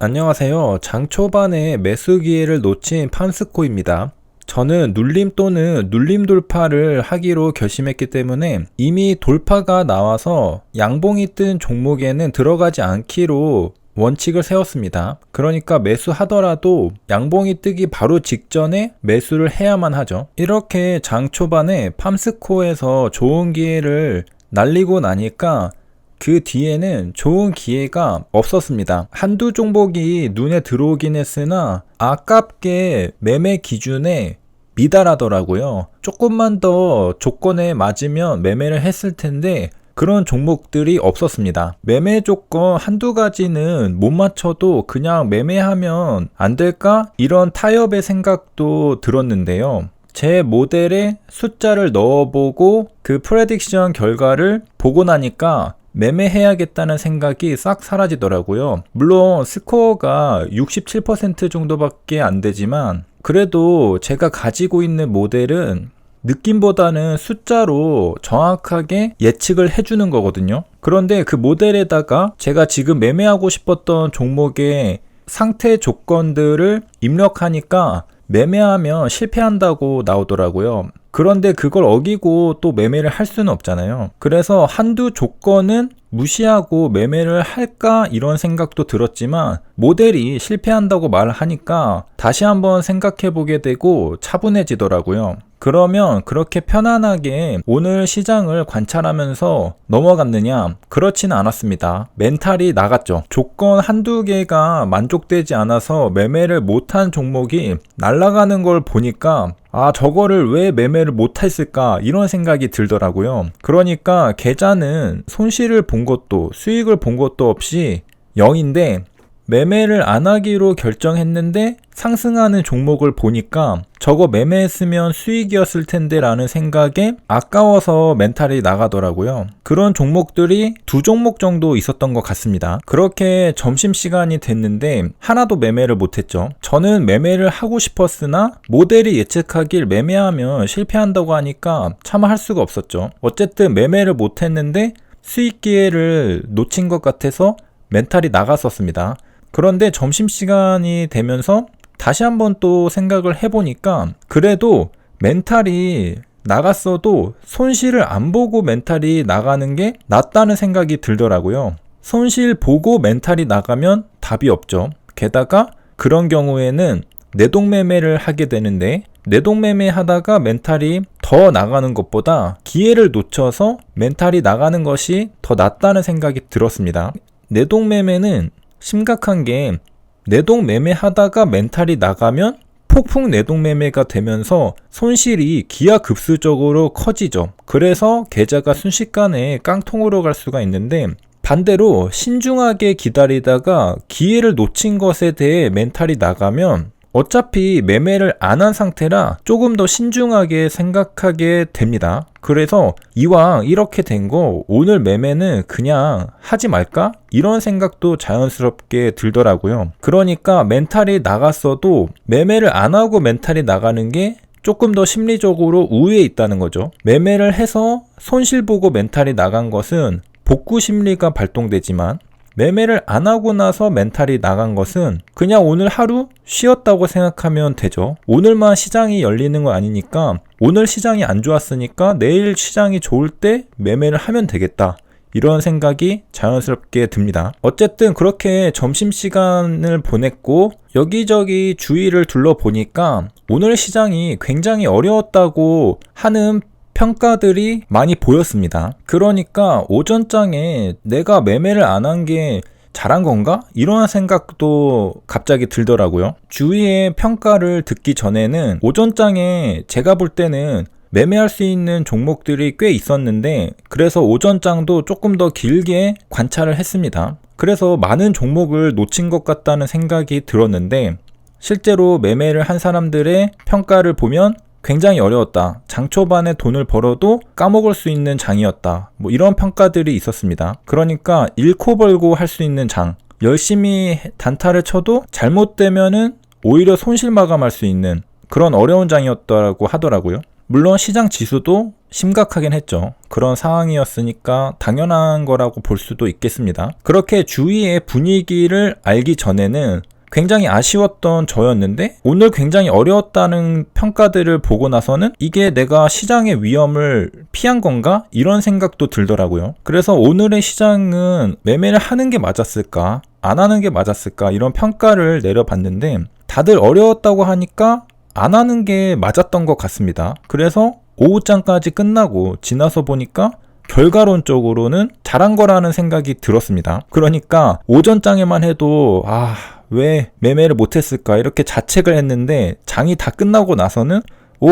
안녕하세요. 장 초반에 매수 기회를 놓친 팜스코입니다. 저는 눌림 또는 눌림 돌파를 하기로 결심했기 때문에 이미 돌파가 나와서 양봉이 뜬 종목에는 들어가지 않기로 원칙을 세웠습니다. 그러니까 매수하더라도 양봉이 뜨기 바로 직전에 매수를 해야만 하죠. 이렇게 장 초반에 팜스코에서 좋은 기회를 날리고 나니까 그 뒤에는 좋은 기회가 없었습니다. 한두 종목이 눈에 들어오긴 했으나 아깝게 매매 기준에 미달하더라고요. 조금만 더 조건에 맞으면 매매를 했을 텐데 그런 종목들이 없었습니다. 매매 조건 한두 가지는 못 맞춰도 그냥 매매하면 안 될까? 이런 타협의 생각도 들었는데요. 제 모델에 숫자를 넣어보고 그 프레딕션 결과를 보고 나니까 매매해야겠다는 생각이 싹 사라지더라고요. 물론 스코어가 67% 정도밖에 안 되지만 그래도 제가 가지고 있는 모델은 느낌보다는 숫자로 정확하게 예측을 해주는 거거든요. 그런데 그 모델에다가 제가 지금 매매하고 싶었던 종목의 상태 조건들을 입력하니까 매매하면 실패한다고 나오더라고요. 그런데 그걸 어기고 또 매매를 할 수는 없잖아요. 그래서 한두 조건은 무시하고 매매를 할까 이런 생각도 들었지만 모델이 실패한다고 말하니까 다시 한번 생각해 보게 되고 차분해지더라고요. 그러면 그렇게 편안하게 오늘 시장을 관찰하면서 넘어갔느냐? 그렇지는 않았습니다. 멘탈이 나갔죠. 조건 한두 개가 만족되지 않아서 매매를 못한 종목이 날아가는 걸 보니까 저거를 왜 매매를 못했을까 이런 생각이 들더라고요. 그러니까 계좌는 손실을 본 것도 수익을 본 것도 없이 0인데 매매를 안 하기로 결정했는데 상승하는 종목을 보니까 저거 매매했으면 수익이었을 텐데 라는 생각에 아까워서 멘탈이 나가더라고요. 그런 종목들이 두 종목 정도 있었던 것 같습니다. 그렇게 점심시간이 됐는데 하나도 매매를 못했죠. 저는 매매를 하고 싶었으나 모델이 예측하길 매매하면 실패한다고 하니까 참아 할 수가 없었죠. 어쨌든 매매를 못했는데 수익 기회를 놓친 것 같아서 멘탈이 나갔었습니다. 그런데 점심시간이 되면서 다시 한번 또 생각을 해보니까 그래도 멘탈이 나갔어도 손실을 안 보고 멘탈이 나가는 게 낫다는 생각이 들더라고요. 손실 보고 멘탈이 나가면 답이 없죠. 게다가 그런 경우에는 내동매매를 하게 되는데 내동매매 하다가 멘탈이 더 나가는 것보다 기회를 놓쳐서 멘탈이 나가는 것이 더 낫다는 생각이 들었습니다. 내동매매는 심각한 게 내동매매 하다가 멘탈이 나가면 폭풍 내동매매가 되면서 손실이 기하급수적으로 커지죠. 그래서 계좌가 순식간에 깡통으로 갈 수가 있는데 반대로 신중하게 기다리다가 기회를 놓친 것에 대해 멘탈이 나가면 어차피 매매를 안 한 상태라 조금 더 신중하게 생각하게 됩니다. 그래서 이왕 이렇게 된 거 오늘 매매는 그냥 하지 말까? 이런 생각도 자연스럽게 들더라고요. 그러니까 멘탈이 나갔어도 매매를 안 하고 멘탈이 나가는 게 조금 더 심리적으로 우위에 있다는 거죠. 매매를 해서 손실 보고 멘탈이 나간 것은 복구 심리가 발동되지만 매매를 안 하고 나서 멘탈이 나간 것은 그냥 오늘 하루 쉬었다고 생각하면 되죠. 오늘만 시장이 열리는 거 아니니까 오늘 시장이 안 좋았으니까 내일 시장이 좋을 때 매매를 하면 되겠다. 이런 생각이 자연스럽게 듭니다. 어쨌든 그렇게 점심시간을 보냈고 여기저기 주위를 둘러보니까 오늘 시장이 굉장히 어려웠다고 하는 평가들이 많이 보였습니다. 그러니까 오전장에 내가 매매를 안 한 게 잘한 건가? 이런 생각도 갑자기 들더라고요. 주위의 평가를 듣기 전에는 오전장에 제가 볼 때는 매매할 수 있는 종목들이 꽤 있었는데 그래서 오전장도 조금 더 길게 관찰을 했습니다. 그래서 많은 종목을 놓친 것 같다는 생각이 들었는데 실제로 매매를 한 사람들의 평가를 보면 굉장히 어려웠다. 장 초반에 돈을 벌어도 까먹을 수 있는 장이었다. 이런 평가들이 있었습니다. 그러니까 잃고 벌고 할 수 있는 장. 열심히 단타를 쳐도 잘못되면은 오히려 손실 마감할 수 있는 그런 어려운 장이었다고 하더라고요. 물론 시장 지수도 심각하긴 했죠. 그런 상황이었으니까 당연한 거라고 볼 수도 있겠습니다. 그렇게 주위의 분위기를 알기 전에는 굉장히 아쉬웠던 저였는데 오늘 굉장히 어려웠다는 평가들을 보고 나서는 이게 내가 시장의 위험을 피한 건가? 이런 생각도 들더라고요. 그래서 오늘의 시장은 매매를 하는 게 맞았을까? 안 하는 게 맞았을까? 이런 평가를 내려봤는데 다들 어려웠다고 하니까 안 하는 게 맞았던 것 같습니다. 그래서 오후장까지 끝나고 지나서 보니까 결과론적으로는 잘한 거라는 생각이 들었습니다. 그러니까 오전장에만 해도 왜 매매를 못했을까 이렇게 자책을 했는데 장이 다 끝나고 나서는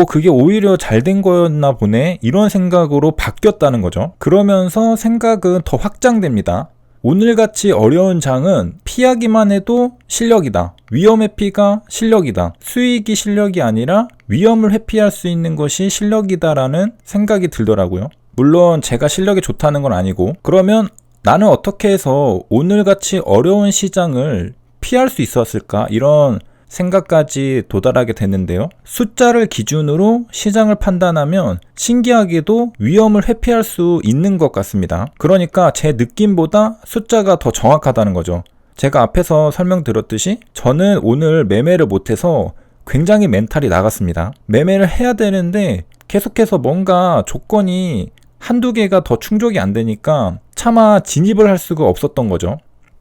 그게 오히려 잘 된 거였나 보네 이런 생각으로 바뀌었다는 거죠. 그러면서 생각은 더 확장됩니다. 오늘같이 어려운 장은 피하기만 해도 실력이다. 위험 회피가 실력이다. 수익이 실력이 아니라 위험을 회피할 수 있는 것이 실력이다라는 생각이 들더라고요. 물론 제가 실력이 좋다는 건 아니고 그러면 나는 어떻게 해서 오늘같이 어려운 시장을 피할 수 있었을까? 이런 생각까지 도달하게 됐는데요. 숫자를 기준으로 시장을 판단하면 신기하게도 위험을 회피할 수 있는 것 같습니다. 그러니까 제 느낌보다 숫자가 더 정확하다는 거죠. 제가 앞에서 설명드렸듯이 저는 오늘 매매를 못해서 굉장히 멘탈이 나갔습니다. 매매를 해야 되는데 계속해서 뭔가 조건이 한두 개가 더 충족이 안 되니까 차마 진입을 할 수가 없었던 거죠.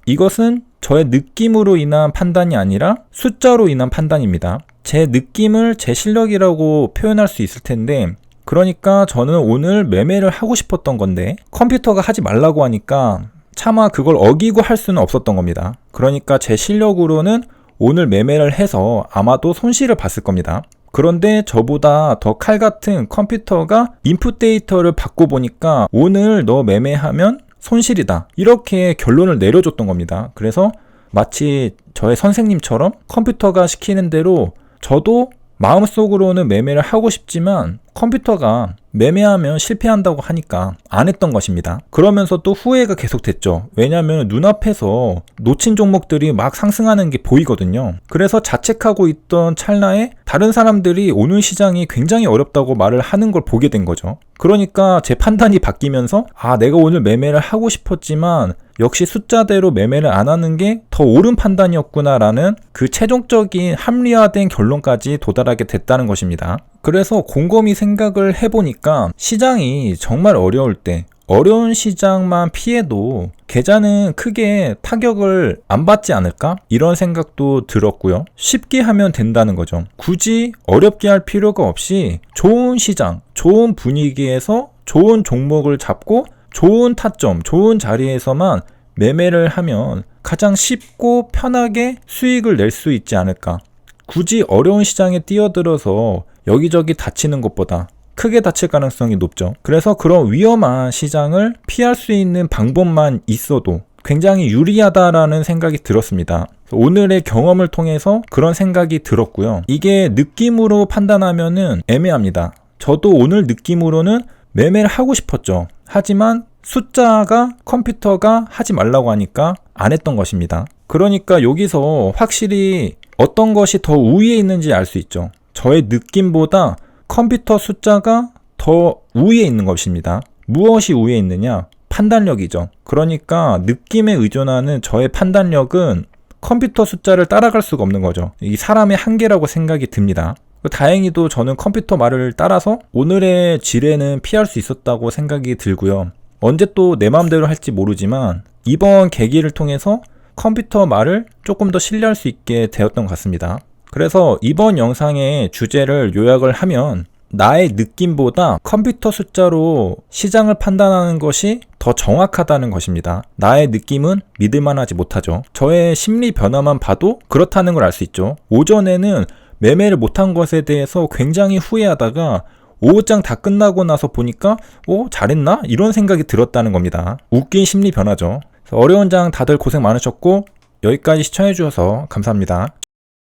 이것은 저의 느낌으로 인한 판단이 아니라 숫자로 인한 판단입니다. 제 느낌을 제 실력이라고 표현할 수 있을 텐데 그러니까 저는 오늘 매매를 하고 싶었던 건데 컴퓨터가 하지 말라고 하니까 차마 그걸 어기고 할 수는 없었던 겁니다. 그러니까 제 실력으로는 오늘 매매를 해서 아마도 손실을 봤을 겁니다. 그런데 저보다 더 칼 같은 컴퓨터가 인풋 데이터를 받고 보니까 오늘 너 매매하면 손실이다. 이렇게 결론을 내려줬던 겁니다. 그래서 마치 저의 선생님처럼 컴퓨터가 시키는 대로 저도 마음속으로는 매매를 하고 싶지만 컴퓨터가 매매하면 실패한다고 하니까 안 했던 것입니다. 그러면서 또 후회가 계속됐죠. 왜냐하면 눈앞에서 놓친 종목들이 막 상승하는 게 보이거든요. 그래서 자책하고 있던 찰나에 다른 사람들이 오늘 시장이 굉장히 어렵다고 말을 하는 걸 보게 된 거죠. 그러니까 제 판단이 바뀌면서 내가 오늘 매매를 하고 싶었지만 역시 숫자대로 매매를 안 하는 게 더 옳은 판단이었구나라는 그 최종적인 합리화된 결론까지 도달하게 됐다는 것입니다. 그래서 곰곰이 생각을 해보니까 시장이 정말 어려울 때 어려운 시장만 피해도 계좌는 크게 타격을 안 받지 않을까? 이런 생각도 들었고요. 쉽게 하면 된다는 거죠. 굳이 어렵게 할 필요가 없이 좋은 시장, 좋은 분위기에서 좋은 종목을 잡고 좋은 타점, 좋은 자리에서만 매매를 하면 가장 쉽고 편하게 수익을 낼 수 있지 않을까. 굳이 어려운 시장에 뛰어들어서 여기저기 다치는 것보다 크게 다칠 가능성이 높죠. 그래서 그런 위험한 시장을 피할 수 있는 방법만 있어도 굉장히 유리하다라는 생각이 들었습니다. 오늘의 경험을 통해서 그런 생각이 들었고요. 이게 느낌으로 판단하면은 애매합니다. 저도 오늘 느낌으로는 매매를 하고 싶었죠. 하지만 숫자가 컴퓨터가 하지 말라고 하니까 안 했던 것입니다. 그러니까 여기서 확실히 어떤 것이 더 우위에 있는지 알 수 있죠. 저의 느낌보다 컴퓨터 숫자가 더 우위에 있는 것입니다. 무엇이 우위에 있느냐? 판단력이죠. 그러니까 느낌에 의존하는 저의 판단력은 컴퓨터 숫자를 따라갈 수가 없는 거죠. 이 사람의 한계라고 생각이 듭니다. 다행히도 저는 컴퓨터 말을 따라서 오늘의 지뢰는 피할 수 있었다고 생각이 들고요. 언제 또 내 마음대로 할지 모르지만 이번 계기를 통해서 컴퓨터 말을 조금 더 신뢰할 수 있게 되었던 것 같습니다. 그래서 이번 영상의 주제를 요약을 하면 나의 느낌보다 컴퓨터 숫자로 시장을 판단하는 것이 더 정확하다는 것입니다. 나의 느낌은 믿을만하지 못하죠. 저의 심리 변화만 봐도 그렇다는 걸 알 수 있죠. 오전에는 매매를 못한 것에 대해서 굉장히 후회하다가 오후장 다 끝나고 나서 보니까 잘했나? 이런 생각이 들었다는 겁니다. 웃긴 심리 변화죠. 어려운 장 다들 고생 많으셨고 여기까지 시청해 주셔서 감사합니다.